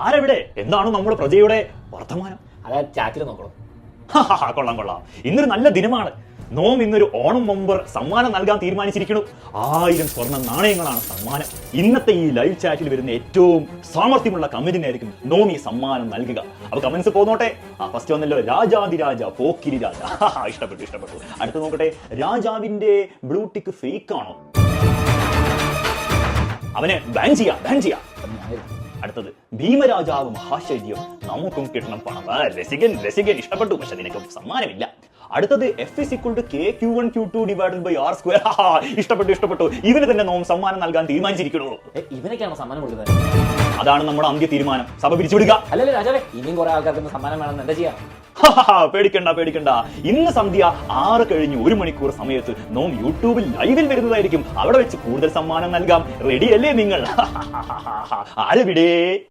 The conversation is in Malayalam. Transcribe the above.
ആരെവിടെ? എന്താണ് നമ്മുടെ പ്രജയുടെ വർത്തമാനം? അതായത് ചാറ്റിൽ നോക്കണം. കൊള്ളാം കൊള്ളാം. ഇന്നൊരു നല്ല ദിനമാണ്. നോം ഇന്നൊരു ഓണം ബമ്പർ സമ്മാനം നൽകാൻ തീരുമാനിച്ചിരിക്കുന്നു. 1000 സ്വർണ്ണ നാണയങ്ങളാണ് സമ്മാനം. ഇന്നത്തെ ഈ ലൈവ് ചാറ്റിൽ വരുന്ന ഏറ്റവും സാമർത്ഥ്യമുള്ള കമന്റിനായിരിക്കും നോം ഈ സമ്മാനം നൽകുക. അപ്പൊ കമന്റ്സ് പോന്നോട്ടെ. ഫസ്റ്റ് വന്നല്ലോ രാജാതിരാജ പോക്കിരി രാജ. ഇഷ്ടപ്പെട്ടു. അടുത്ത് നോക്കട്ടെ, രാജാവിന്റെ ബ്ലൂടിക്ക് ഫേക്ക് ആണോ? അവനെ ബാൻ ചെയ്യാം. അടുത്തത് ഭീമരാജാവ് മഹാശൈര്യം, നമുക്കും കിട്ടണം പണം. രസികൻ ഇഷ്ടപ്പെട്ടു, പക്ഷെ നിനക്ക് സമ്മാനമില്ല. അടുത്തത് F=KQ1Q2/R². ഇഷ്ടപ്പെട്ടു. ഇവന് തന്നെ നോം സമ്മാനം നൽകാൻ തീരുമാനിച്ചിരിക്കണോ? ഇവനൊക്കെയാണോ സമ്മാനം കൊടുക്കുന്നത്? അതാണ് നമ്മുടെ അന്ത്യ തീരുമാനം. സഭ പിരിച്ചുവിടുക. അല്ലല്ലേ രാജാവേ, ഇനിയും കുറെ ആൾക്കാർക്ക് സമ്മാനം വേണമെന്ന് എന്താ ചെയ്യാം? പേടിക്കണ്ട. ഇന്ന് സന്ധ്യ 6 കഴിഞ്ഞ് 1 മണിക്കൂർ സമയത്ത് നോം യൂട്യൂബിൽ ലൈവിൽ വരുന്നതായിരിക്കും. അവിടെ വെച്ച് കൂടുതൽ സമ്മാനം നൽകാം. റെഡിയല്ലേ നിങ്ങൾ? ആരെവിടെ?